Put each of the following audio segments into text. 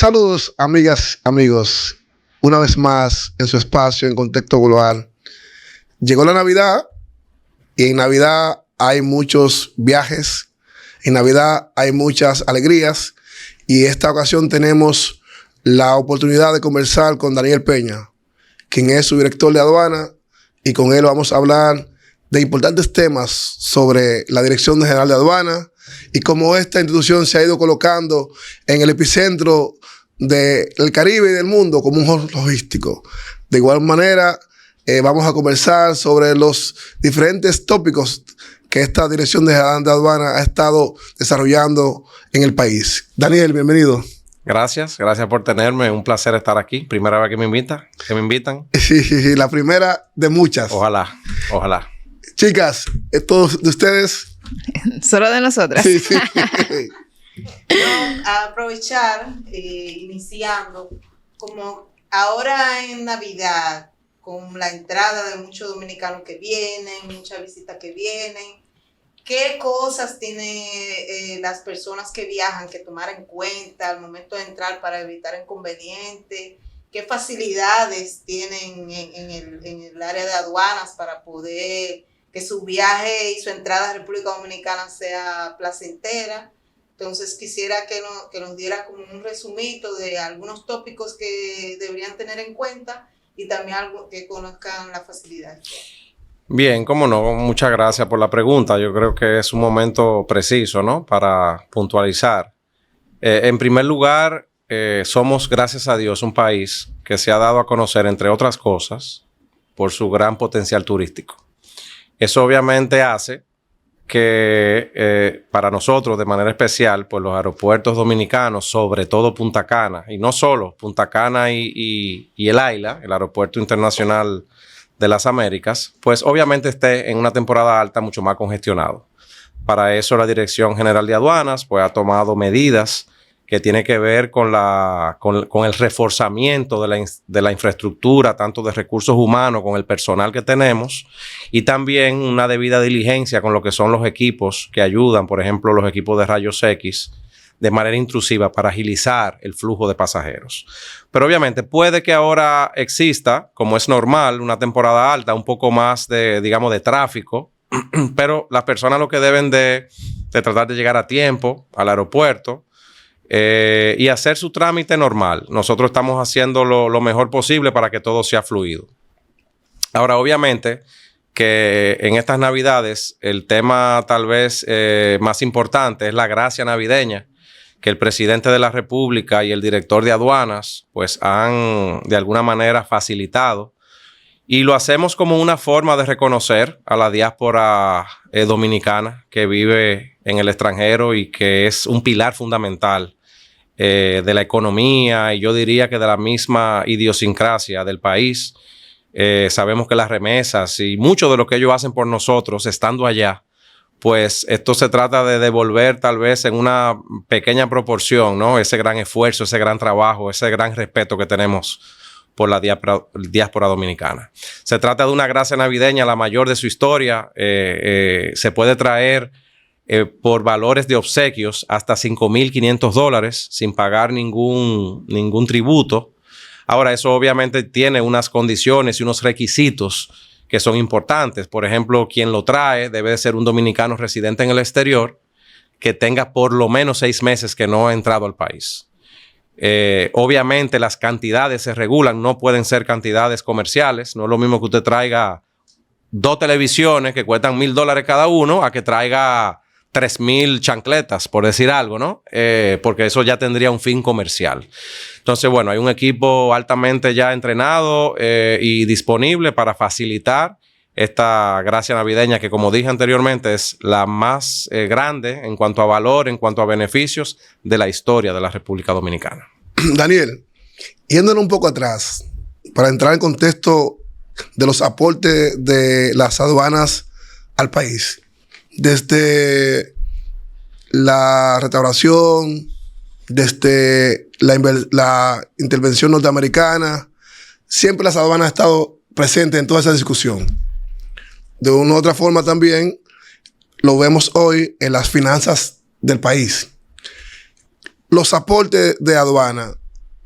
Saludos, amigas, amigos. Una vez más en su espacio en Contexto Global. Llegó la Navidad y en Navidad hay muchos viajes. En Navidad hay muchas alegrías y esta ocasión tenemos la oportunidad de conversar con Daniel Peña, quien es su director de aduana, y con él vamos a hablar de importantes temas sobre la Dirección General de Aduana y cómo esta institución se ha ido colocando en el epicentro del Caribe y del mundo como un hub logístico. De igual manera, vamos a conversar sobre los diferentes tópicos que esta Dirección General de Aduana ha estado desarrollando en el país. Daniel, bienvenido. Gracias por tenerme. Un placer estar aquí. Primera vez que me invitan. Sí, la primera de muchas. Ojalá. Chicas, todos de ustedes. Solo de nosotras. Sí. A aprovechar, iniciando, como ahora en Navidad, con la entrada de muchos dominicanos que vienen, muchas visitas que vienen, ¿qué cosas tienen las personas que viajan que tomar en cuenta al momento de entrar para evitar inconvenientes? ¿Qué facilidades tienen en el área de aduanas para poder que su viaje y su entrada a República Dominicana sea placentera? Entonces quisiera que nos diera como un resumito de algunos tópicos que deberían tener en cuenta y también algo que conozcan las facilidades. Bien, cómo no. Muchas gracias por la pregunta. Yo creo que es un momento preciso, ¿no? Para puntualizar. En primer lugar, somos, gracias a Dios, un país que se ha dado a conocer, entre otras cosas, por su gran potencial turístico. Eso obviamente hace que para nosotros, de manera especial, pues los aeropuertos dominicanos, sobre todo Punta Cana, y no solo Punta Cana y el AILA, el Aeropuerto Internacional de las Américas, pues obviamente esté en una temporada alta mucho más congestionado. Para eso la Dirección General de Aduanas pues ha tomado medidas que tienen que ver con el reforzamiento de la infraestructura, tanto de recursos humanos, con el personal que tenemos, y también una debida diligencia con lo que son los equipos que ayudan, por ejemplo, los equipos de rayos X, de manera intrusiva para agilizar el flujo de pasajeros. Pero obviamente puede que ahora exista, como es normal, una temporada alta, un poco más de tráfico, pero las personas lo que deben de tratar de llegar a tiempo al aeropuerto, y hacer su trámite normal. Nosotros estamos haciendo lo mejor posible para que todo sea fluido. Ahora, obviamente, que en estas Navidades el tema tal vez más importante es la gracia navideña que el presidente de la República y el director de aduanas pues han de alguna manera facilitado. Y lo hacemos como una forma de reconocer a la diáspora dominicana que vive en el extranjero y que es un pilar fundamental de la economía y yo diría que de la misma idiosincrasia del país. Sabemos que las remesas y mucho de lo que ellos hacen por nosotros estando allá, pues esto se trata de devolver tal vez en una pequeña proporción, ¿no? Ese gran esfuerzo, ese gran trabajo, ese gran respeto que tenemos por la diáspora dominicana. Se trata de una gracia navideña, la mayor de su historia. Se puede traer por valores de obsequios hasta $5,500 sin pagar ningún tributo. Ahora, eso obviamente tiene unas condiciones y unos requisitos que son importantes. Por ejemplo, quien lo trae debe de ser un dominicano residente en el exterior que tenga por lo menos 6 meses que no ha entrado al país. Obviamente las cantidades se regulan, no pueden ser cantidades comerciales. No es lo mismo que usted traiga 2 televisiones que cuestan $1,000 cada uno a que traiga 3,000 chancletas, por decir algo, ¿no? Porque eso ya tendría un fin comercial. Entonces, bueno, hay un equipo altamente ya entrenado y disponible para facilitar esta gracia navideña que, como dije anteriormente, es la más grande en cuanto a valor, en cuanto a beneficios de la historia de la República Dominicana. Daniel, yéndonos un poco atrás, para entrar en contexto de los aportes de las aduanas al país. Desde la restauración, desde la intervención norteamericana, siempre las aduanas han estado presentes en toda esa discusión. De una u otra forma también lo vemos hoy en las finanzas del país. Los aportes de aduana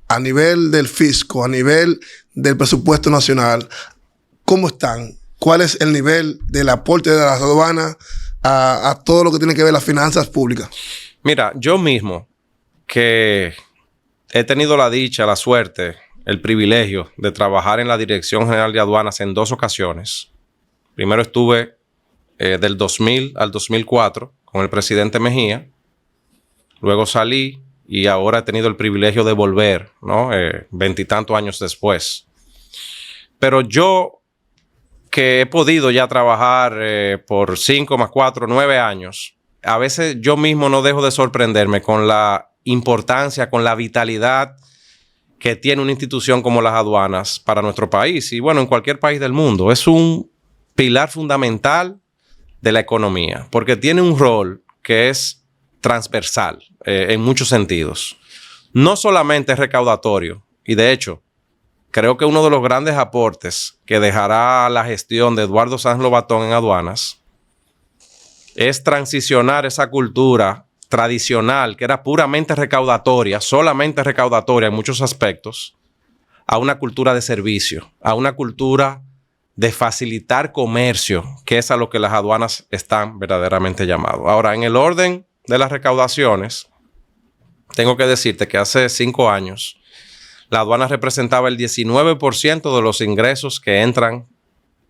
a nivel del fisco, a nivel del presupuesto nacional, ¿cómo están? ¿Cuál es el nivel del aporte de las aduanas a todo lo que tiene que ver las finanzas públicas? Mira, yo mismo, que he tenido la dicha, la suerte, el privilegio de trabajar en la Dirección General de Aduanas en 2 ocasiones. Primero estuve del 2000 al 2004 con el presidente Mejía. Luego salí y ahora he tenido el privilegio de volver, ¿no? 20 y tantos años después. Pero yo, que he podido ya trabajar por 5 más 4, 9 años, a veces yo mismo no dejo de sorprenderme con la importancia, con la vitalidad que tiene una institución como las aduanas para nuestro país y, bueno, en cualquier país del mundo. Es un pilar fundamental de la economía porque tiene un rol que es transversal en muchos sentidos. No solamente es recaudatorio, y de hecho, creo que uno de los grandes aportes que dejará la gestión de Eduardo Sanz Lobatón en aduanas es transicionar esa cultura tradicional, que era puramente recaudatoria, solamente recaudatoria en muchos aspectos, a una cultura de servicio, a una cultura de facilitar comercio, que es a lo que las aduanas están verdaderamente llamadas. Ahora, en el orden de las recaudaciones, tengo que decirte que hace 5 años la aduana representaba el 19% de los ingresos que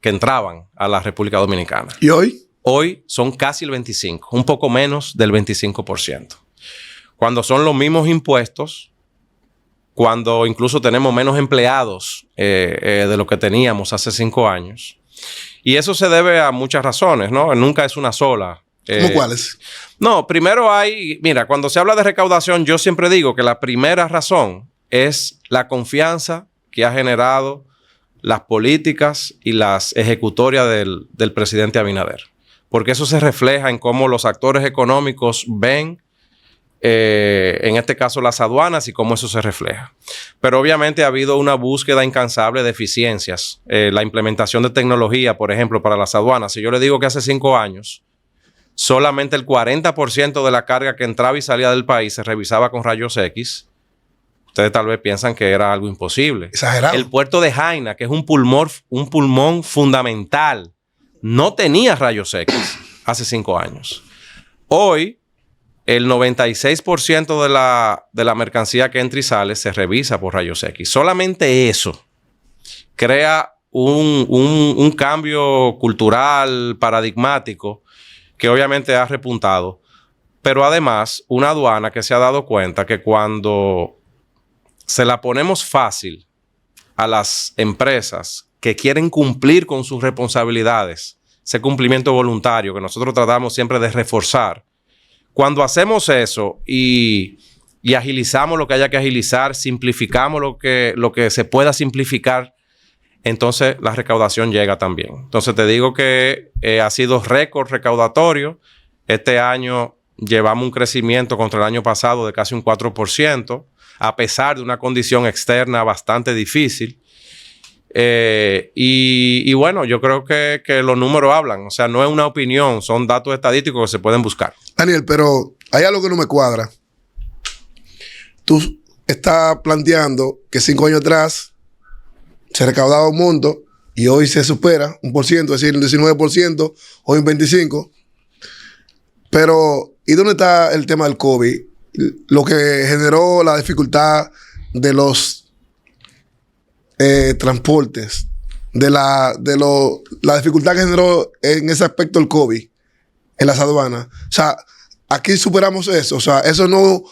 entraban a la República Dominicana. ¿Y hoy? Hoy son casi el 25%, un poco menos del 25%. Cuando son los mismos impuestos, cuando incluso tenemos menos empleados de lo que teníamos hace 5 años. Y eso se debe a muchas razones, ¿no? Nunca es una sola. ¿Cómo cuáles? No, primero mira, cuando se habla de recaudación, yo siempre digo que la primera razón es la confianza que ha generado las políticas y las ejecutorias del presidente Abinader. Porque eso se refleja en cómo los actores económicos ven, en este caso, las aduanas y cómo eso se refleja. Pero obviamente ha habido una búsqueda incansable de eficiencias. La implementación de tecnología, por ejemplo, para las aduanas. Si yo le digo que hace 5 años, solamente el 40% de la carga que entraba y salía del país se revisaba con rayos X, ustedes tal vez piensan que era algo imposible. Exagerado. El puerto de Jaina, que es un pulmón fundamental, no tenía rayos X hace 5 años. Hoy, el 96% de la mercancía que entra y sale se revisa por rayos X. Solamente eso crea un cambio cultural, paradigmático, que obviamente ha repuntado. Pero además, una aduana que se ha dado cuenta que cuando se la ponemos fácil a las empresas que quieren cumplir con sus responsabilidades, ese cumplimiento voluntario que nosotros tratamos siempre de reforzar, cuando hacemos eso y agilizamos lo que haya que agilizar, simplificamos lo que se pueda simplificar, entonces la recaudación llega también. Entonces te digo que ha sido récord recaudatorio. Este año llevamos un crecimiento contra el año pasado de casi un 4%, a pesar de una condición externa bastante difícil. Y bueno, yo creo que los números hablan. O sea, no es una opinión, son datos estadísticos que se pueden buscar. Daniel, pero hay algo que no me cuadra. Tú estás planteando que 5 años atrás se recaudaba un monto y hoy se supera un por ciento, es decir, un 19%, hoy un 25%. Pero, ¿y dónde está el tema del COVID? Lo que generó la dificultad de los transportes, la dificultad que generó en ese aspecto el COVID en las aduanas. O sea, aquí superamos eso. O sea, eso no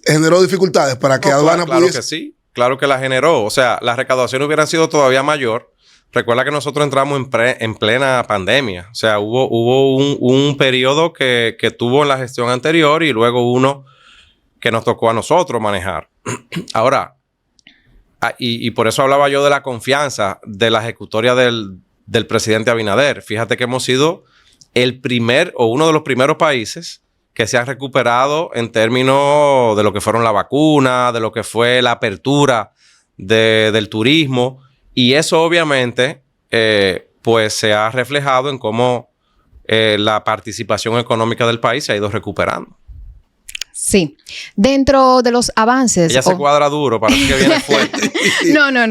generó dificultades para que aduanas claro pudiese... que sí, claro que la generó. O sea, las recaudaciones hubieran sido todavía mayor. Recuerda que nosotros entramos en plena pandemia. O sea, hubo un periodo que tuvo en la gestión anterior y luego uno que nos tocó a nosotros manejar. Ahora, y por eso hablaba yo de la confianza de la ejecutoria del presidente Abinader. Fíjate que hemos sido el primer o uno de los primeros países que se han recuperado en términos de lo que fueron la vacuna, de lo que fue la apertura del turismo. Y eso obviamente pues se ha reflejado en cómo la participación económica del país se ha ido recuperando. Sí. Dentro de los avances... Ella se cuadra duro, parece que viene fuerte. No. No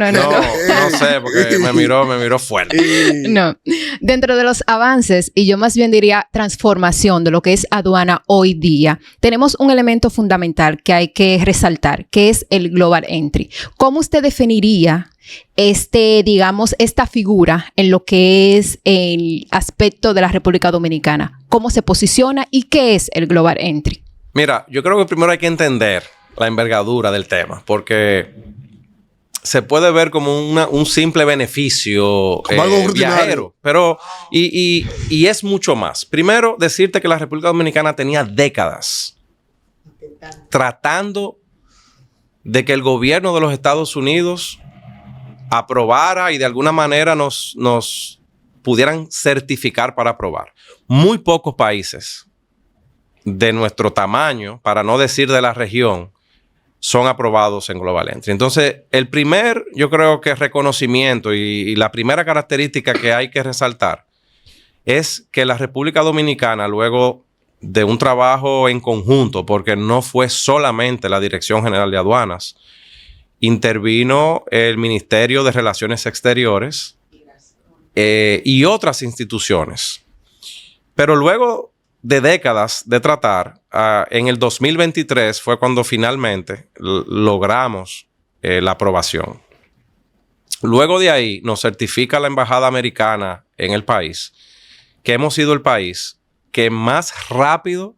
sé, porque me miró fuerte. No. Dentro de los avances, y yo más bien diría transformación de lo que es aduana hoy día, tenemos un elemento fundamental que hay que resaltar, que es el Global Entry. ¿Cómo usted definiría esta figura en lo que es el aspecto de la República Dominicana? ¿Cómo se posiciona y qué es el Global Entry? Mira, yo creo que primero hay que entender la envergadura del tema, porque se puede ver como un simple beneficio viajero, pero y es mucho más. Primero, decirte que la República Dominicana tenía décadas tratando de que el gobierno de los Estados Unidos aprobara y de alguna manera nos pudieran certificar para aprobar. Muy pocos países de nuestro tamaño, para no decir de la región, son aprobados en Global Entry. Entonces, el primer, yo creo que reconocimiento y la primera característica que hay que resaltar es que la República Dominicana, luego de un trabajo en conjunto, porque no fue solamente la Dirección General de Aduanas, intervino el Ministerio de Relaciones Exteriores y otras instituciones. Pero luego de décadas de tratar, en el 2023 fue cuando finalmente logramos la aprobación. Luego de ahí nos certifica la Embajada Americana en el país que hemos sido el país que más rápido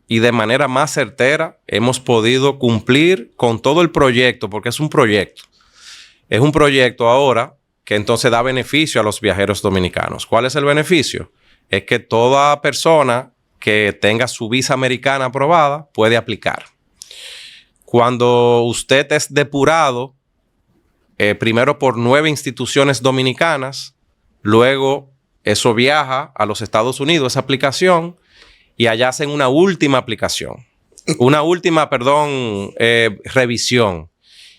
y de manera más certera hemos podido cumplir con todo el proyecto, porque es un proyecto. Es un proyecto ahora que entonces da beneficio a los viajeros dominicanos. ¿Cuál es el beneficio? Es que toda persona que tenga su visa americana aprobada puede aplicar. Cuando usted es depurado, primero por 9 instituciones dominicanas, luego eso viaja a los Estados Unidos, esa aplicación, y allá hacen una última aplicación, revisión.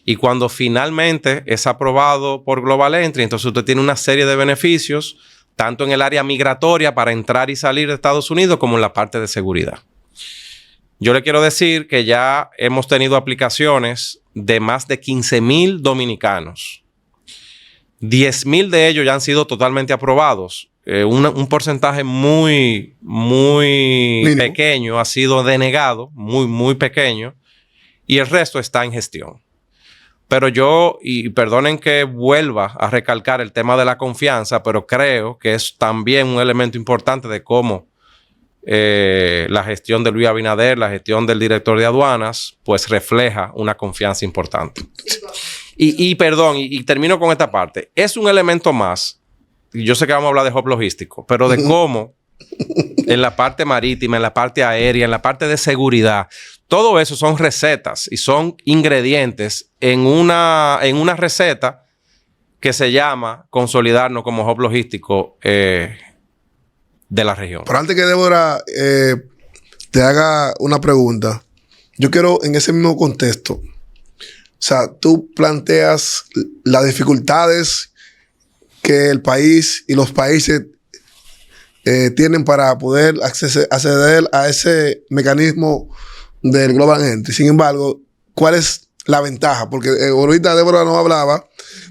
Y cuando finalmente es aprobado por Global Entry, entonces usted tiene una serie de beneficios, tanto en el área migratoria para entrar y salir de Estados Unidos, como en la parte de seguridad. Yo le quiero decir que ya hemos tenido aplicaciones de más de 15,000 dominicanos. 10,000 de ellos ya han sido totalmente aprobados. Un porcentaje muy pequeño ha sido denegado, muy pequeño, y el resto está en gestión. Pero yo, y perdonen que vuelva a recalcar el tema de la confianza, pero creo que es también un elemento importante de cómo la gestión de Luis Abinader, la gestión del director de aduanas, pues refleja una confianza importante. Y termino con esta parte. Es un elemento más. Yo sé que vamos a hablar de hub logístico, pero de cómo en la parte marítima, en la parte aérea, en la parte de seguridad, todo eso son recetas y son ingredientes en una receta que se llama consolidarnos como hub logístico de la región. Pero antes que Débora te haga una pregunta, yo quiero en ese mismo contexto, o sea, tú planteas las dificultades que el país y los países tienen para poder acceder a ese mecanismo del Global Entry. Sin embargo, ¿cuál es la ventaja? Porque ahorita Débora nos hablaba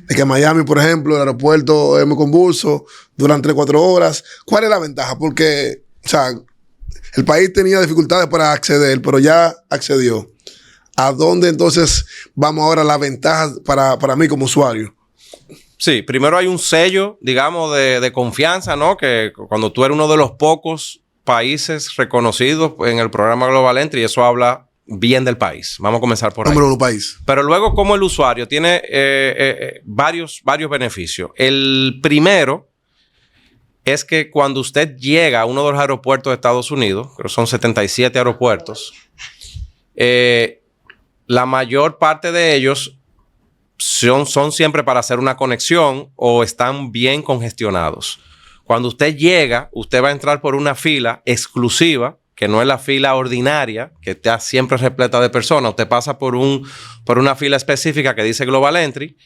de que en Miami, por ejemplo, el aeropuerto es muy convulso, duran 3-4 horas. ¿Cuál es la ventaja? Porque, o sea, el país tenía dificultades para acceder, pero ya accedió. ¿A dónde entonces vamos ahora las ventajas para mí como usuario? Sí, primero hay un sello, digamos, de confianza, ¿no? Que cuando tú eres uno de los pocos países reconocidos en el programa Global Entry, eso habla bien del país. Vamos a comenzar por ahí. Número 1 país. Pero luego, como el usuario tiene varios beneficios. El primero es que cuando usted llega a uno de los aeropuertos de Estados Unidos, creo que son 77 aeropuertos, la mayor parte de ellos son siempre para hacer una conexión o están bien congestionados. Cuando usted llega, usted va a entrar por una fila exclusiva, que no es la fila ordinaria, que está siempre repleta de personas. Usted pasa por una fila específica que dice Global Entry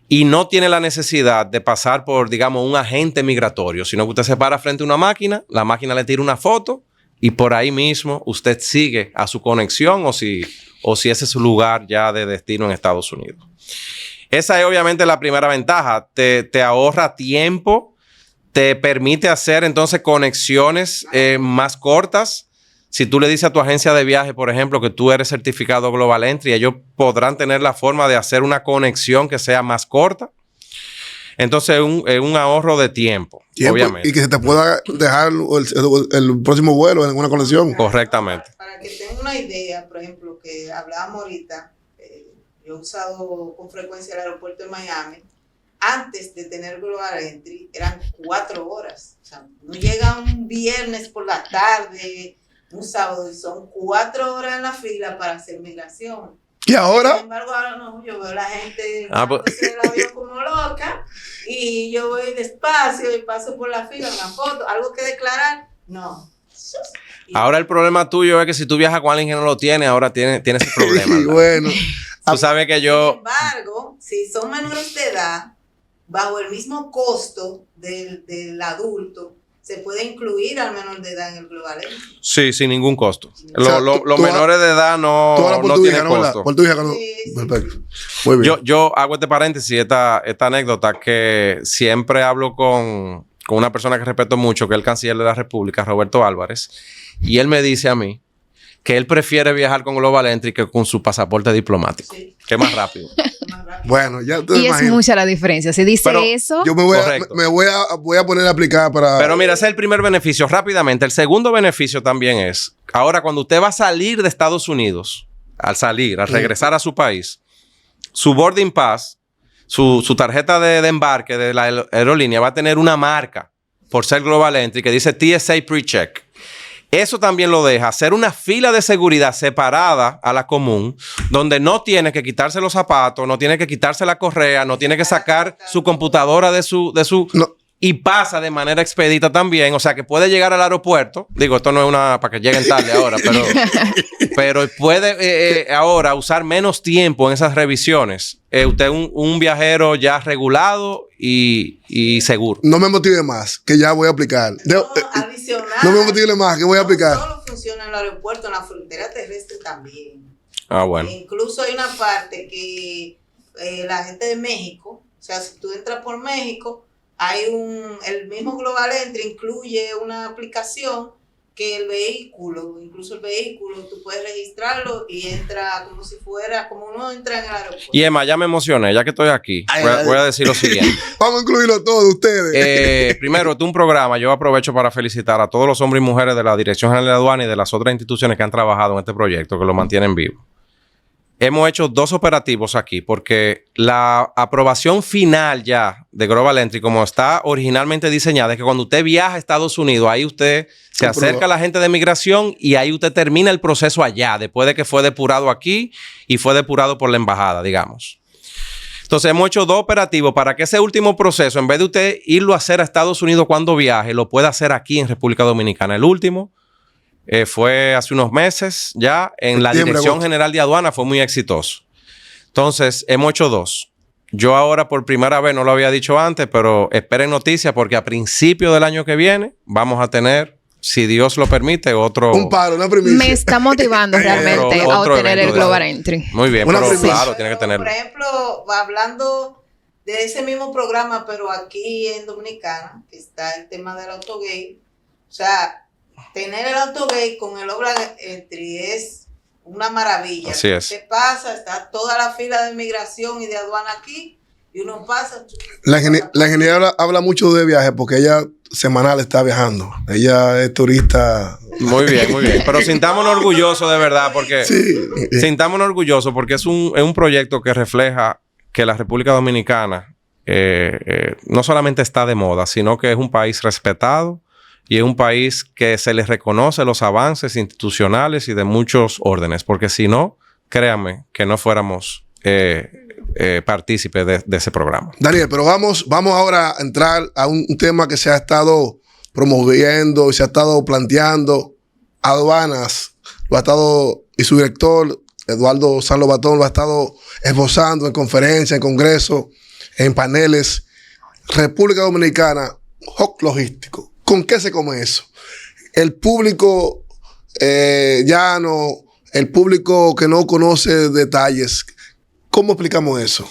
y no tiene la necesidad de pasar por, digamos, un agente migratorio, sino que usted se para frente a una máquina, la máquina le tira una foto y por ahí mismo usted sigue a su conexión o si ese es su lugar ya de destino en Estados Unidos. Esa es obviamente la primera ventaja. Te ahorra tiempo, te permite hacer entonces conexiones más cortas. Si tú le dices a tu agencia de viaje, por ejemplo, que tú eres certificado Global Entry, ellos podrán tener la forma de hacer una conexión que sea más corta. Entonces es un ahorro de tiempo, obviamente. Y que se te pueda dejar el próximo vuelo en alguna conexión. Correctamente. Para que tengan una idea, por ejemplo, que hablábamos ahorita, yo he usado con frecuencia el aeropuerto de Miami. Antes de tener Global Entry eran 4 horas. O sea, no llega un viernes por la tarde, un sábado, y son 4 horas en la fila para hacer migración. ¿Y ahora? Sin embargo, ahora no, yo veo a la gente pues. el avión como loca y yo voy despacio y paso por la fila, una foto, algo que declarar, no. Ahora el problema tuyo es que si tú viajas con alguien que no lo tiene, ahora tiene ese problema. Sí, bueno. Tú sabes que yo... Sin embargo, si son menores de edad, bajo el mismo costo del adulto, se puede incluir al menor de edad en el Global Entry. Sí, sin ningún costo. O sea, Los menores de edad no tienen costo. Por tu hija, no. Sí, sí. Perfecto. Muy bien. Yo hago este paréntesis, esta anécdota, que siempre hablo con una persona que respeto mucho, que es el canciller de la República, Roberto Álvarez, y él me dice a mí que él prefiere viajar con Global Entry que con su pasaporte diplomático. Sí. Que es más rápido. Bueno, ya te Y imagino. es mucha la diferencia. Si dice Pero eso... Yo me voy a poner a aplicar para... Pero mira, ese es el primer beneficio. Rápidamente, el segundo beneficio también es, ahora cuando usted va a salir de Estados Unidos, al regresar a su país, su boarding pass, su tarjeta de embarque de la aerolínea va a tener una marca por ser Global Entry que dice TSA Pre-Check. Eso también lo deja hacer una fila de seguridad separada a la común, donde no tiene que quitarse los zapatos, no tiene que quitarse la correa, no tiene que sacar su computadora de su No. Y pasa de manera expedita también. O sea, que puede llegar al aeropuerto. Digo, esto no es para que lleguen tarde ahora, pero puede ahora usar menos tiempo en esas revisiones. Usted es un viajero ya regulado y seguro. No me motive más, que ya voy a aplicar. Adicional. No me motive más, que voy a aplicar. No solo funciona en el aeropuerto, en la frontera terrestre también. Ah, bueno. Incluso hay una parte que la gente de México, o sea, si tú entras por México, el mismo Global Entry incluye una aplicación que incluso el vehículo, tú puedes registrarlo y entra como si fuera, como uno entra en el aeropuerto. Y Emma, ya me emocioné, ya que estoy aquí. Voy a decir lo siguiente. Vamos a incluirlo todo, ustedes. Primero, este es un programa. Yo aprovecho para felicitar a todos los hombres y mujeres de la Dirección General de Aduana y de las otras instituciones que han trabajado en este proyecto, que lo mantienen vivo. Hemos hecho 2 operativos aquí porque la aprobación final ya de Global Entry, como está originalmente diseñada, es que cuando usted viaja a Estados Unidos, ahí usted se acerca a la gente de migración y ahí usted termina el proceso allá, después de que fue depurado aquí y fue depurado por la embajada, digamos. Entonces, hemos hecho 2 operativos para que ese último proceso, en vez de usted irlo a hacer a Estados Unidos cuando viaje, lo pueda hacer aquí en República Dominicana. El último fue hace unos meses ya en la Dirección General de Aduana, fue muy exitoso. Entonces, hemos hecho 2. Yo ahora por primera vez, no lo había dicho antes, pero esperen noticias porque a principio del año que viene vamos a tener, si Dios lo permite, otro... Un paro, una primicia. Me está motivando realmente a obtener el Global Entry. Muy bien, Una pero primicia. claro, tiene que tenerlo. Por ejemplo, hablando de ese mismo programa, pero aquí en Dominicana, que está el tema del autogate, o sea, tener el autogate con el Global Entry es una maravilla. Así es. Se pasa, está toda la fila de migración y de aduana aquí, y uno pasa. La ingeniera habla mucho de viaje porque ella semanal está viajando. Ella es turista. Muy bien, muy bien. Pero sintámonos orgullosos de verdad porque... Sí. Sintámonos orgullosos porque es un proyecto que refleja que la República Dominicana no solamente está de moda, sino que es un país respetado y es un país que se les reconoce los avances institucionales y de muchos órdenes, porque si no, créanme que no fuéramos partícipes de ese programa. Daniel, pero vamos ahora a entrar a un tema que se ha estado promoviendo y se ha estado planteando. Aduanas lo ha estado, y su director, Eduardo San Lobatón, lo ha estado esbozando en conferencias, en congresos, en paneles. República Dominicana, hub logístico. ¿Con qué se come eso? El público llano, el público que no conoce detalles. ¿Cómo explicamos eso?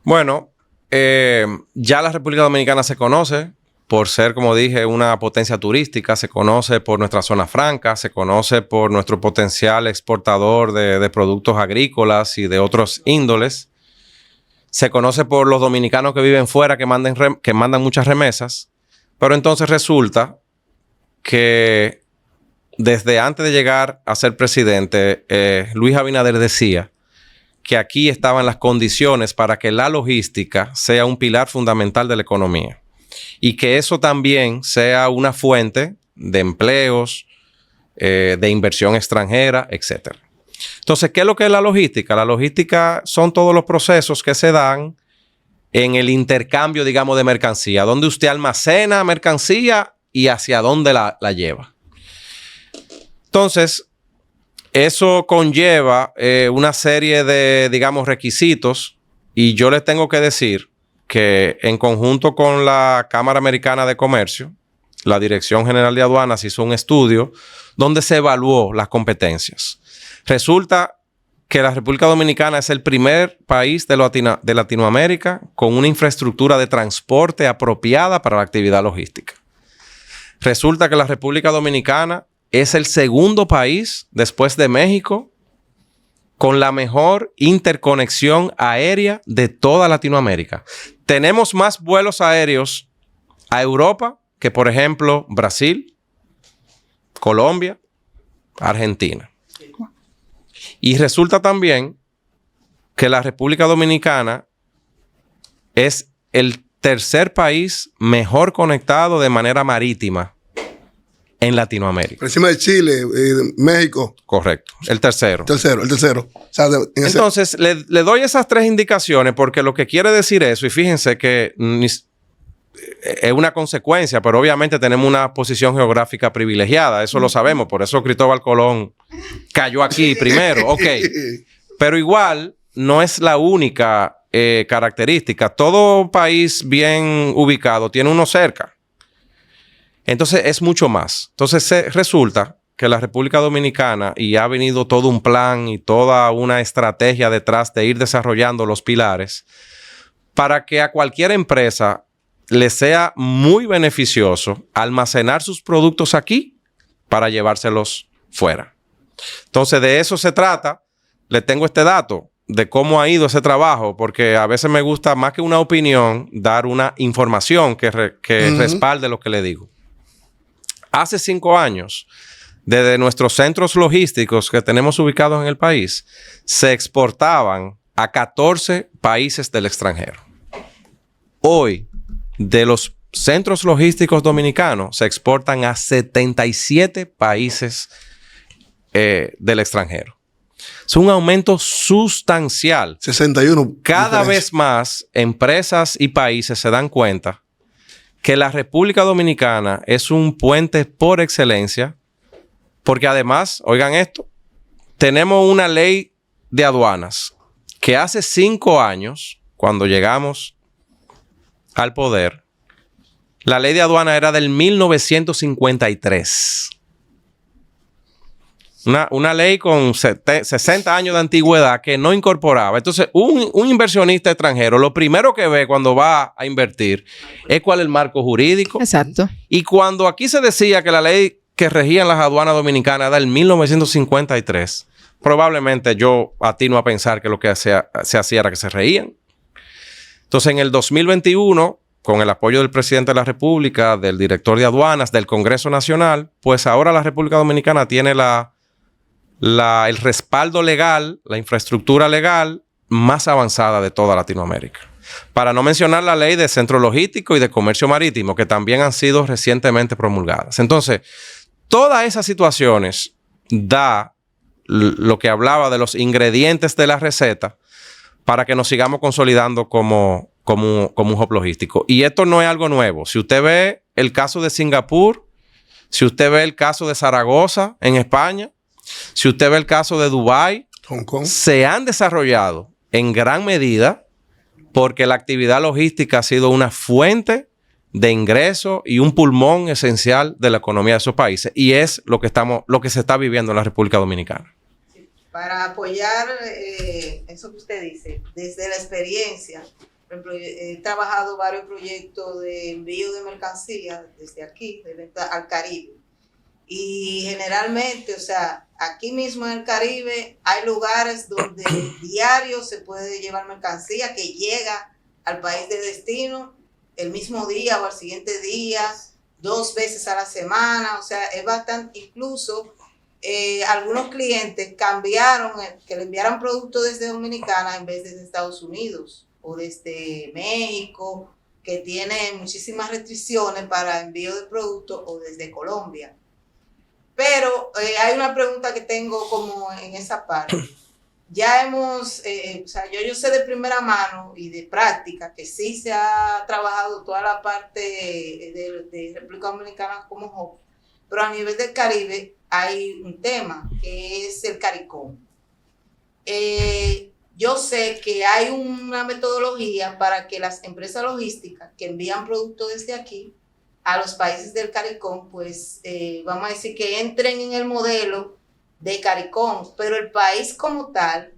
Bueno, ya la República Dominicana se conoce por ser, como dije, una potencia turística, se conoce por nuestra zona franca, se conoce por nuestro potencial exportador de productos agrícolas y de otros índoles. Se conoce por los dominicanos que viven fuera, que mandan muchas remesas. Pero entonces resulta que desde antes de llegar a ser presidente, Luis Abinader decía que aquí estaban las condiciones para que la logística sea un pilar fundamental de la economía y que eso también sea una fuente de empleos, de inversión extranjera, etc. Entonces, ¿qué es lo que es la logística? La logística son todos los procesos que se dan en el intercambio, digamos, de mercancía, donde usted almacena mercancía y hacia dónde la lleva. Entonces, eso conlleva una serie de, digamos, requisitos, y yo les tengo que decir que en conjunto con la Cámara Americana de Comercio, la Dirección General de Aduanas hizo un estudio donde se evaluó las competencias. Resulta que la República Dominicana es el primer país de Latinoamérica con una infraestructura de transporte apropiada para la actividad logística. Resulta que la República Dominicana es el segundo país, después de México, con la mejor interconexión aérea de toda Latinoamérica. Tenemos más vuelos aéreos a Europa que, por ejemplo, Brasil, Colombia, Argentina. Y resulta también que la República Dominicana es el tercer país mejor conectado de manera marítima en Latinoamérica. Por encima de Chile, México. Correcto. El tercero. El tercero. O sea, entonces, le doy esas tres indicaciones porque lo que quiere decir eso, y fíjense que es una consecuencia, pero obviamente tenemos una posición geográfica privilegiada, eso lo sabemos, por eso Cristóbal Colón cayó aquí primero, ok. Pero igual no es la única característica. Todo país bien ubicado tiene uno cerca. Entonces es mucho más. Entonces resulta que la República Dominicana, y ha venido todo un plan y toda una estrategia detrás de ir desarrollando los pilares para que a cualquier empresa le sea muy beneficioso almacenar sus productos aquí para llevárselos fuera. Entonces de eso se trata. Le tengo este dato de cómo ha ido ese trabajo, porque a veces me gusta, más que una opinión, dar una información que respalde lo que le digo. Hace 5 años, desde nuestros centros logísticos que tenemos ubicados en el país, se exportaban a 14 países del extranjero. Hoy, de los centros logísticos dominicanos, se exportan a 77 países del extranjero. Es un aumento sustancial. 61. Cada vez más empresas y países se dan cuenta que la República Dominicana es un puente por excelencia, porque además, oigan esto, tenemos una ley de aduanas que hace 5 años, cuando llegamos al poder, la ley de aduana era del 1953. Una ley con 60 años de antigüedad que no incorporaba. Entonces, un inversionista extranjero, lo primero que ve cuando va a invertir es cuál es el marco jurídico. Exacto. Y cuando aquí se decía que la ley que regía las aduanas dominicanas era del 1953, probablemente yo atino a pensar que lo que se hacía era que se reían. Entonces, en el 2021, con el apoyo del presidente de la República, del director de aduanas, del Congreso Nacional, pues ahora la República Dominicana tiene el respaldo legal, la infraestructura legal más avanzada de toda Latinoamérica. Para no mencionar la ley de centro logístico y de comercio marítimo, que también han sido recientemente promulgadas. Entonces, todas esas situaciones da lo que hablaba de los ingredientes de la receta para que nos sigamos consolidando como un hub logístico. Y esto no es algo nuevo. Si usted ve el caso de Singapur, si usted ve el caso de Zaragoza en España, si usted ve el caso de Dubái, Hong Kong, se han desarrollado en gran medida porque la actividad logística ha sido una fuente de ingreso y un pulmón esencial de la economía de esos países. Y es lo que se está viviendo en la República Dominicana. Para apoyar eso que usted dice, desde la experiencia, por ejemplo, he trabajado varios proyectos de envío de mercancías desde aquí, de venta al Caribe. Y generalmente, o sea, aquí mismo en el Caribe hay lugares donde diario se puede llevar mercancía que llega al país de destino el mismo día o al siguiente día, 2 veces a la semana. O sea, es bastante, incluso algunos clientes cambiaron que le enviaran productos desde Dominicana en vez de desde Estados Unidos o desde México, que tiene muchísimas restricciones para envío de productos, o desde Colombia. Pero hay una pregunta que tengo como en esa parte. Ya hemos, o sea, yo sé de primera mano y de práctica que sí se ha trabajado toda la parte de República Dominicana como hub, pero a nivel del Caribe hay un tema que es el CARICOM. Yo sé que hay una metodología para que las empresas logísticas que envían productos desde aquí a los países del CARICOM, pues vamos a decir que entren en el modelo de CARICOM, pero el país como tal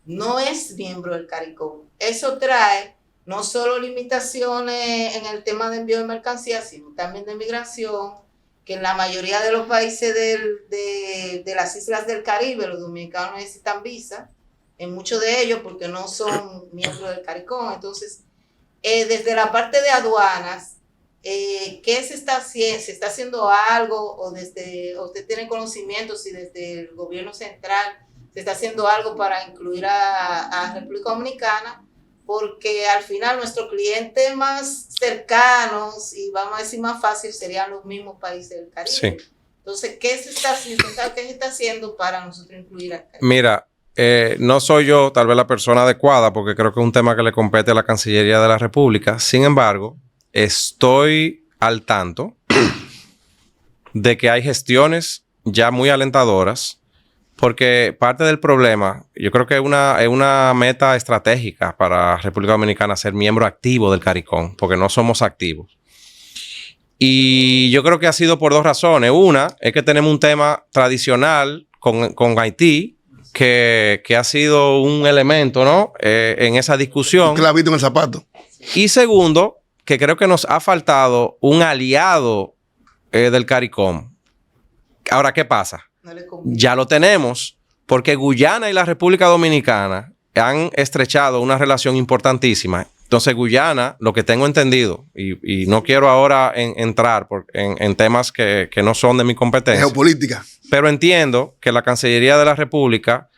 no es miembro del CARICOM. Eso trae no solo limitaciones en el tema de envío de mercancías, sino también de migración, que en la mayoría de los países de las islas del Caribe, los dominicanos necesitan visa, en muchos de ellos porque no son miembros del CARICOM. Entonces, desde la parte de aduanas, ¿qué se está haciendo? ¿Se está haciendo algo? O usted tiene conocimiento si desde el gobierno central se está haciendo algo para incluir a República Dominicana? Porque al final nuestros clientes más cercanos y vamos a decir más fácil serían los mismos países del Caribe. Sí. Entonces, ¿qué se está haciendo para nosotros incluir al Caribe? Mira, no soy yo tal vez la persona adecuada porque creo que es un tema que le compete a la Cancillería de la República. Sin embargo, estoy al tanto de que hay gestiones ya muy alentadoras, porque parte del problema, yo creo que es una meta estratégica para República Dominicana ser miembro activo del CARICOM, porque no somos activos. Y yo creo que ha sido por 2 razones. Una es que tenemos un tema tradicional con Haití, que ha sido un elemento, ¿no? En esa discusión. Clavito en el zapato. Y segundo, que creo que nos ha faltado un aliado del CARICOM. Ahora, ¿qué pasa? Ya lo tenemos, porque Guyana y la República Dominicana han estrechado una relación importantísima. Entonces, Guyana, lo que tengo entendido, y no quiero ahora entrar en temas que no son de mi competencia. Geopolítica. Pero entiendo que la Cancillería de la República,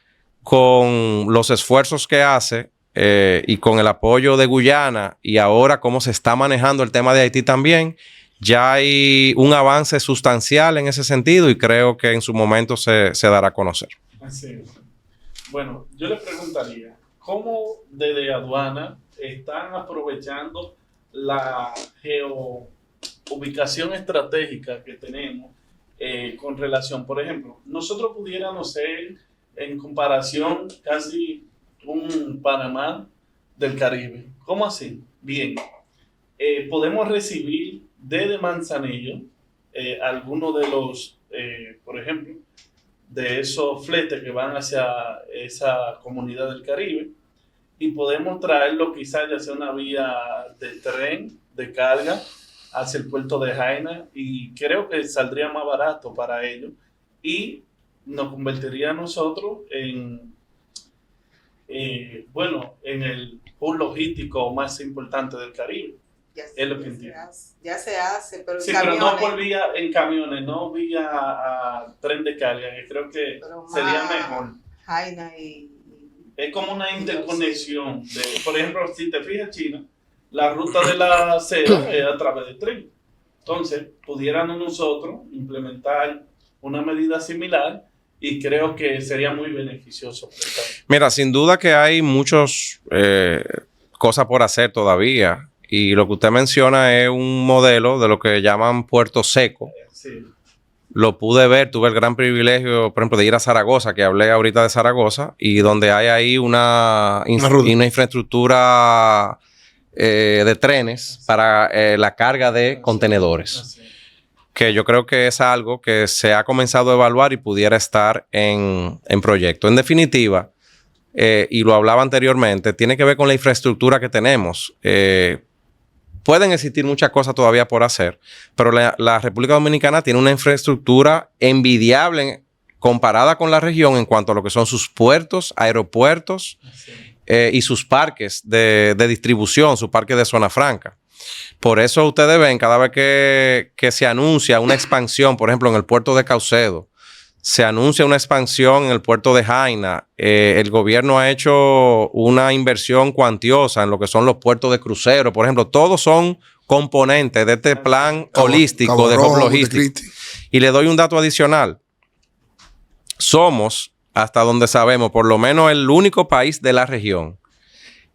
con los esfuerzos que hace y con el apoyo de Guyana y ahora cómo se está manejando el tema de Haití también, ya hay un avance sustancial en ese sentido y creo que en su momento se dará a conocer. Así es. Bueno, yo le preguntaría, ¿cómo desde aduana están aprovechando la geoubicación estratégica que tenemos con relación, por ejemplo, nosotros pudiéramos ser en comparación casi un Panamá del Caribe? ¿Cómo así? Bien, podemos recibir desde Manzanillo algunos de los, por ejemplo, de esos fletes que van hacia esa comunidad del Caribe, y podemos traerlo quizás ya sea una vía de tren de carga hacia el puerto de Jaina, y creo que saldría más barato para ellos y nos convertiría a nosotros en el pool logístico más importante del Caribe. Es lo que entiendo. Ya se hace, pero sí, pero no por vía en camiones, no vía a tren de carga, que creo que sería mejor. Jaina es como una interconexión. Por ejemplo, si te fijas, China, la ruta de la seda es a través de tren. Entonces, pudiéramos nosotros implementar una medida similar y creo que sería muy beneficioso. Mira, sin duda que hay muchas cosas por hacer todavía. Y lo que usted menciona es un modelo de lo que llaman puerto seco. Sí. Lo pude ver, tuve el gran privilegio, por ejemplo, de ir a Zaragoza, que hablé ahorita de Zaragoza, y donde hay ahí una infraestructura de trenes para la carga de contenedores. Así. Que yo creo que es algo que se ha comenzado a evaluar y pudiera estar en proyecto. En definitiva, y lo hablaba anteriormente, tiene que ver con la infraestructura que tenemos. Pueden existir muchas cosas todavía por hacer, pero la República Dominicana tiene una infraestructura envidiable comparada con la región en cuanto a lo que son sus puertos, aeropuertos y sus parques de distribución, su parque de zona franca. Por eso ustedes ven cada vez que se anuncia una expansión, por ejemplo, en el puerto de Caucedo, se anuncia una expansión en el puerto de Jaina, el gobierno ha hecho una inversión cuantiosa en lo que son los puertos de crucero, por ejemplo, todos son componentes de este plan holístico de hub logístico. Y le doy un dato adicional. Somos, hasta donde sabemos, por lo menos el único país de la región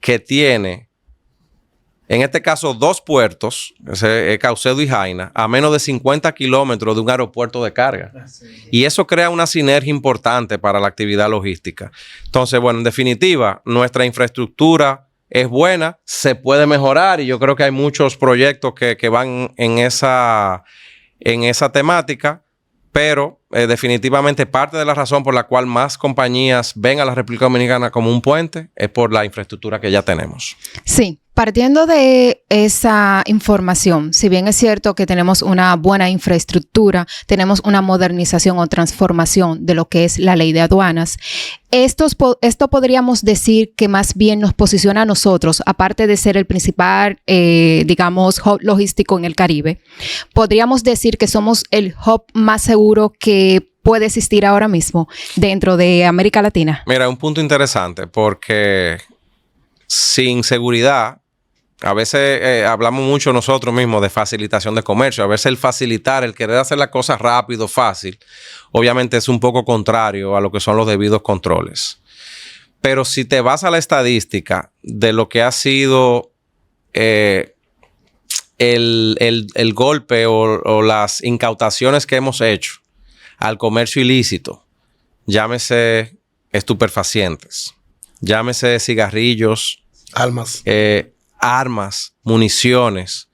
que tiene, en este caso, 2 puertos, Caucedo y Jaina, a menos de 50 kilómetros de un aeropuerto de carga. Y eso crea una sinergia importante para la actividad logística. Entonces, bueno, en definitiva, nuestra infraestructura es buena, se puede mejorar y yo creo que hay muchos proyectos que van en esa temática, pero definitivamente parte de la razón por la cual más compañías ven a la República Dominicana como un puente es por la infraestructura que ya tenemos. Sí. Partiendo de esa información, si bien es cierto que tenemos una buena infraestructura, tenemos una modernización o transformación de lo que es la ley de aduanas, esto podríamos decir que más bien nos posiciona a nosotros, aparte de ser el principal, digamos, hub logístico en el Caribe, podríamos decir que somos el hub más seguro que puede existir ahora mismo dentro de América Latina. Mira, un punto interesante porque sin seguridad, a veces hablamos mucho nosotros mismos de facilitación de comercio. A veces el facilitar, el querer hacer las cosas rápido, fácil, obviamente es un poco contrario a lo que son los debidos controles. Pero si te vas a la estadística de lo que ha sido el golpe o las incautaciones que hemos hecho al comercio ilícito, llámese estupefacientes, llámese cigarrillos, armas, municiones,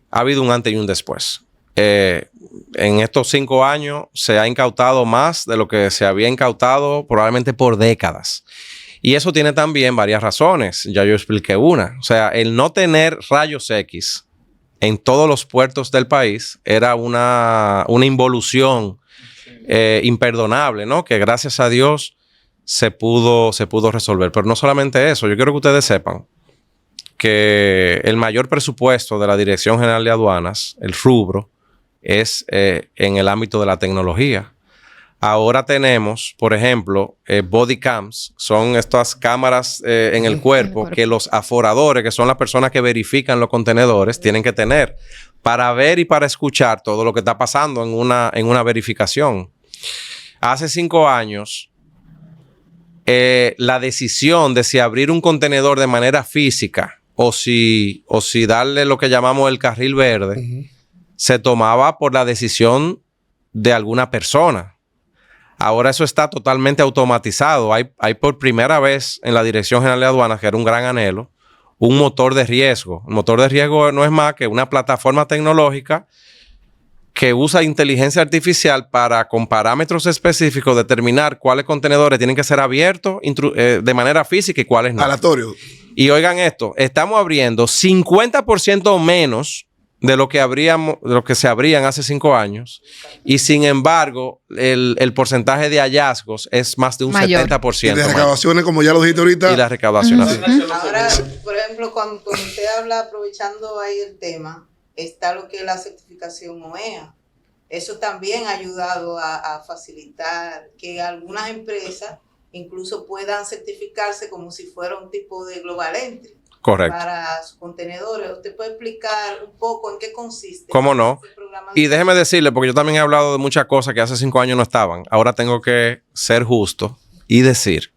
ha habido un antes y un después. En estos 5 años se ha incautado más de lo que se había incautado probablemente por décadas. Y eso tiene también varias razones. Ya yo expliqué una. O sea, el no tener rayos X en todos los puertos del país era una involución imperdonable, ¿no? Que gracias a Dios se pudo resolver. Pero no solamente eso. Yo quiero que ustedes sepan que el mayor presupuesto de la Dirección General de Aduanas, el rubro, es en el ámbito de la tecnología. Ahora tenemos, por ejemplo, body cams, son estas cámaras en el cuerpo que los aforadores, que son las personas que verifican los contenedores, tienen que tener para ver y para escuchar todo lo que está pasando en una verificación. Hace 5 años, la decisión de si abrir un contenedor de manera física o si darle lo que llamamos el carril verde, se tomaba por la decisión de alguna persona. Ahora eso está totalmente automatizado. Hay por primera vez en la Dirección General de Aduanas, que era un gran anhelo, un motor de riesgo. El motor de riesgo no es más que una plataforma tecnológica que usa inteligencia artificial para, con parámetros específicos, determinar cuáles contenedores tienen que ser abiertos de manera física y cuáles no. Aleatorio. Y oigan esto, estamos abriendo 50% menos de lo que se abrían hace 5 años. Y sin embargo, el porcentaje de hallazgos es más de un mayor. 70%. Y de recaudaciones, como ya lo dijiste ahorita. Y las recaudaciones. Ahora, por ejemplo, cuando usted habla, aprovechando ahí el tema, está lo que es la certificación OEA. Eso también ha ayudado a facilitar que algunas empresas incluso puedan certificarse como si fuera un tipo de Global Entry. Correcto. Para sus contenedores. ¿Usted puede explicar un poco en qué consiste? ¿Cómo no? Programa Y déjeme decirle, porque yo también he hablado de muchas cosas que hace 5 años no estaban. Ahora tengo que ser justo y decir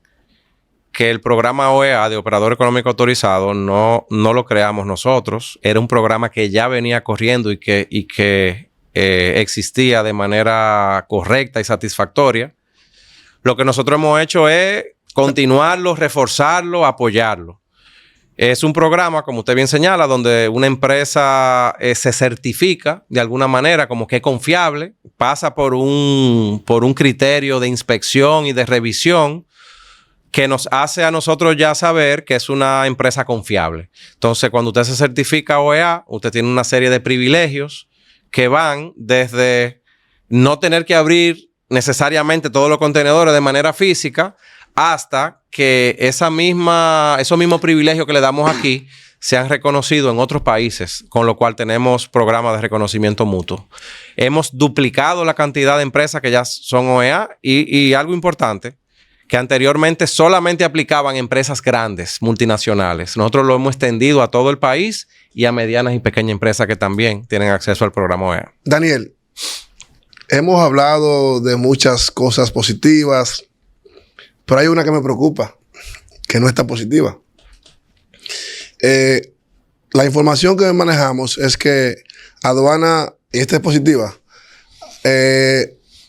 que el programa OEA de Operador Económico Autorizado no lo creamos nosotros. Era un programa que ya venía corriendo y que existía de manera correcta y satisfactoria. Lo que nosotros hemos hecho es continuarlo, reforzarlo, apoyarlo. Es un programa, como usted bien señala, donde una empresa se certifica de alguna manera como que es confiable, pasa por un criterio de inspección y de revisión que nos hace a nosotros ya saber que es una empresa confiable. Entonces, cuando usted se certifica OEA, usted tiene una serie de privilegios que van desde no tener que abrir necesariamente todos los contenedores de manera física hasta que esos mismos privilegios que le damos aquí sean reconocidos en otros países, con lo cual tenemos programas de reconocimiento mutuo. Hemos duplicado la cantidad de empresas que ya son OEA y algo importante, que anteriormente solamente aplicaban empresas grandes, multinacionales. Nosotros lo hemos extendido a todo el país y a medianas y pequeñas empresas que también tienen acceso al programa OEA. Daniel, hemos hablado de muchas cosas positivas, pero hay una que me preocupa, que no es tan positiva. La información que manejamos es que aduana, y esta es positiva,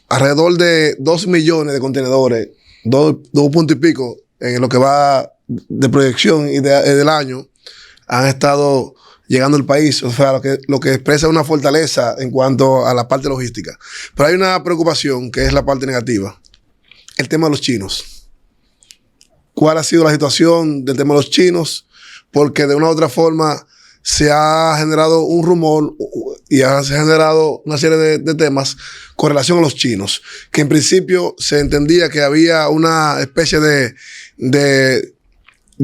alrededor de 2 millones de contenedores, 2 puntos y pico, en lo que va de proyección y del año, han estado llegando al país. O sea, lo que expresa una fortaleza en cuanto a la parte logística. Pero hay una preocupación que es la parte negativa. El tema de los chinos. ¿Cuál ha sido la situación del tema de los chinos? Porque de una u otra forma se ha generado un rumor y se ha generado una serie de temas con relación a los chinos, que en principio se entendía que había una especie de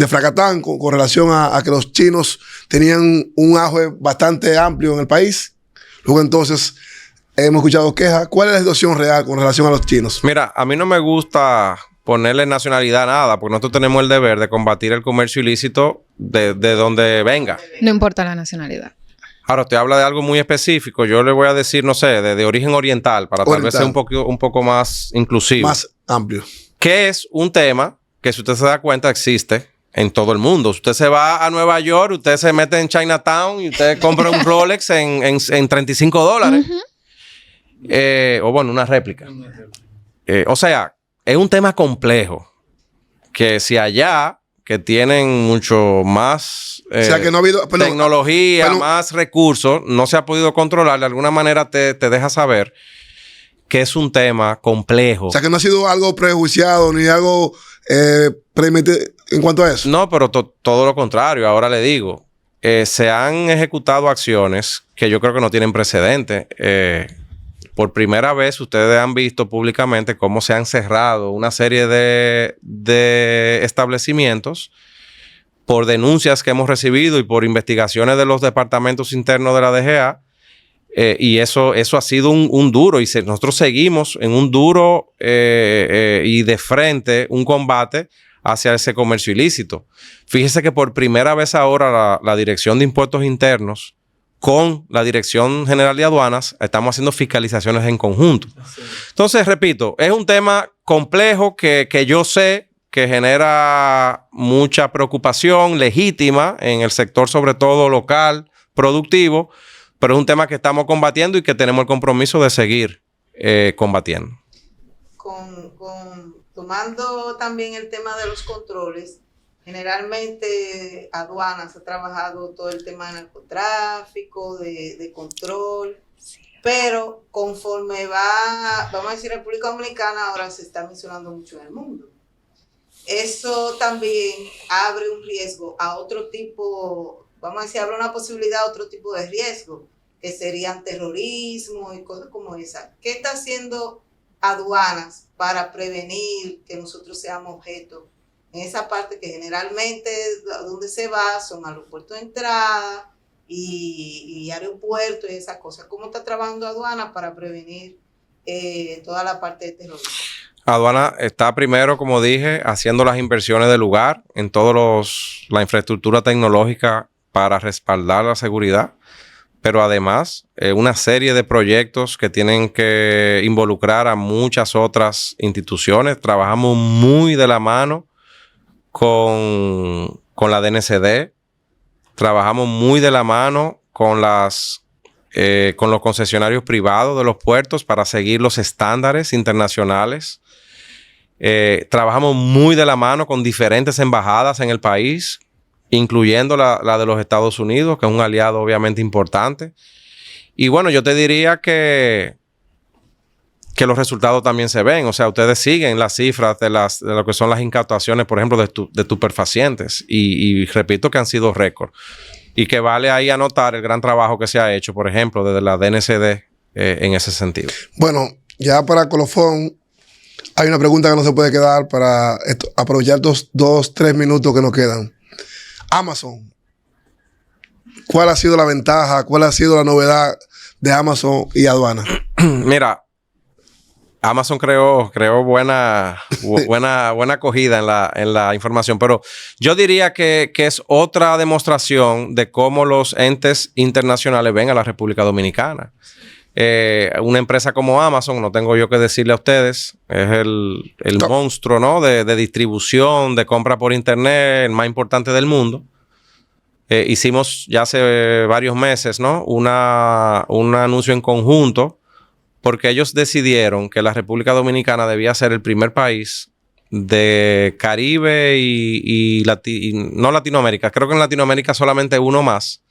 fracatán con relación a que los chinos tenían un auge bastante amplio en el país. Luego entonces hemos escuchado quejas. ¿Cuál es la situación real con relación a los chinos? Mira, a mí no me gusta ponerle nacionalidad a nada, porque nosotros tenemos el deber de combatir el comercio ilícito de donde venga. No importa la nacionalidad. Ahora, usted habla de algo muy específico. Yo le voy a decir, no sé, de origen oriental, para tal vez ser un poco más inclusivo. Más amplio. Que es un tema que, si usted se da cuenta, existe en todo el mundo. Usted se va a Nueva York, usted se mete en Chinatown y usted compra un Rolex en $35. O bueno, una réplica. O sea, es un tema complejo que si allá, que tienen mucho más O sea, que no ha habido tecnología, más recursos, no se ha podido controlar, de alguna manera te deja saber que es un tema complejo. O sea, que no ha sido algo prejuiciado ni algo premeditado en cuanto a eso. No, pero todo lo contrario. Ahora le digo, se han ejecutado acciones que yo creo que no tienen precedente. Por primera vez, ustedes han visto públicamente cómo se han cerrado una serie de establecimientos por denuncias que hemos recibido y por investigaciones de los departamentos internos de la DGA. Y eso ha sido un duro. Y nosotros seguimos en un duro y de frente un combate hacia ese comercio ilícito. Fíjese que por primera vez ahora la Dirección de Impuestos Internos con la Dirección General de Aduanas estamos haciendo fiscalizaciones en conjunto. Entonces, repito, es un tema complejo que yo sé que genera mucha preocupación legítima en el sector, sobre todo local, productivo, pero es un tema que estamos combatiendo y que tenemos el compromiso de seguir combatiendo. Tomando también el tema de los controles, generalmente aduanas ha trabajado todo el tema de narcotráfico, de control, pero conforme va, vamos a decir, República Dominicana ahora se está mencionando mucho en el mundo. Eso también abre un riesgo a otro tipo, vamos a decir, abre una posibilidad a otro tipo de riesgo, que serían terrorismo y cosas como esa. ¿Qué está haciendo aduanas para prevenir que nosotros seamos objeto en esa parte que generalmente donde se va son a los puertos de entrada y aeropuertos y esas cosas? ¿Cómo está trabajando aduana para prevenir toda la parte de terrorismo? Aduana está primero, como dije, haciendo las inversiones del lugar en la infraestructura tecnológica para respaldar la seguridad, pero además una serie de proyectos que tienen que involucrar a muchas otras instituciones. Trabajamos muy de la mano con la DNCD, trabajamos muy de la mano con los concesionarios privados de los puertos para seguir los estándares internacionales. Trabajamos muy de la mano con diferentes embajadas en el país incluyendo la de los Estados Unidos, que es un aliado obviamente importante. Y bueno, yo te diría que los resultados también se ven. O sea, ustedes siguen las cifras de lo que son las incautaciones, por ejemplo, de estupefacientes. Y repito que han sido récord. Y que vale ahí anotar el gran trabajo que se ha hecho, por ejemplo, desde la DNCD en ese sentido. Bueno, ya para colofón, hay una pregunta que no se puede quedar para aprovechar 2-3 minutos que nos quedan. Amazon. ¿Cuál ha sido la ventaja? ¿Cuál ha sido la novedad de Amazon y aduana? Mira, Amazon creó buena acogida en la información, pero yo diría que es otra demostración de cómo los entes internacionales ven a la República Dominicana. Una empresa como Amazon, no tengo yo que decirle a ustedes, es el monstruo, ¿no? de distribución, de compra por internet, el más importante del mundo. Hicimos ya hace varios meses, ¿no? un anuncio en conjunto, porque ellos decidieron que la República Dominicana debía ser el primer país de Caribe y no Latinoamérica, creo que en Latinoamérica solamente uno más,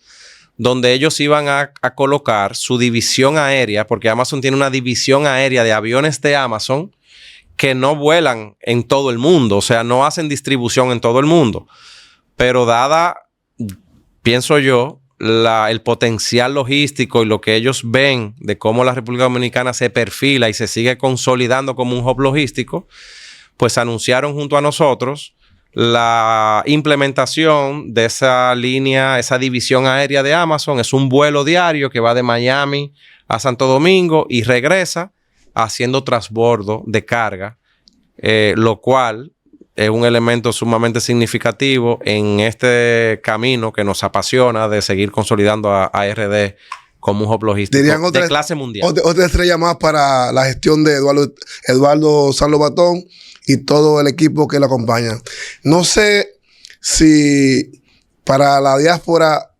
donde ellos iban a colocar su división aérea, porque Amazon tiene una división aérea de aviones de Amazon que no vuelan en todo el mundo, o sea, no hacen distribución en todo el mundo, pero pienso yo, el potencial logístico y lo que ellos ven de cómo la República Dominicana se perfila y se sigue consolidando como un hub logístico, pues anunciaron junto a nosotros la implementación de esa línea, esa división aérea de Amazon. Es un vuelo diario que va de Miami a Santo Domingo y regresa haciendo transbordo de carga, lo cual es un elemento sumamente significativo en este camino que nos apasiona de seguir consolidando a RD como un hub logístico de clase mundial. Otra estrella más para la gestión de Eduardo San Lobatón y todo el equipo que lo acompaña. No sé si para la diáspora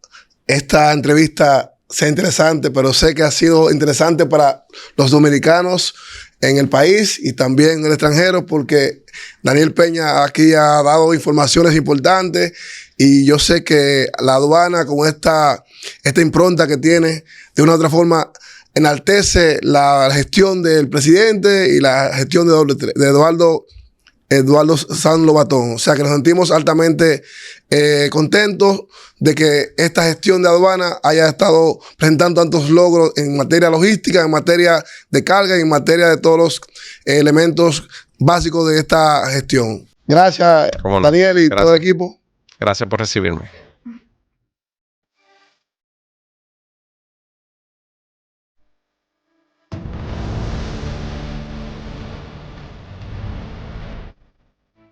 esta entrevista sea interesante, pero sé que ha sido interesante para los dominicanos en el país y también en el extranjero, porque Daniel Peña aquí ha dado informaciones importantes y yo sé que la aduana, con esta impronta que tiene, de una u otra forma enaltece la gestión del presidente y la gestión de Eduardo San Lobatón. O sea que nos sentimos altamente contentos de que esta gestión de aduana haya estado presentando tantos logros en materia logística, en materia de carga y en materia de todos los elementos básicos de esta gestión. Gracias, Daniel y todo el equipo. Gracias por recibirme.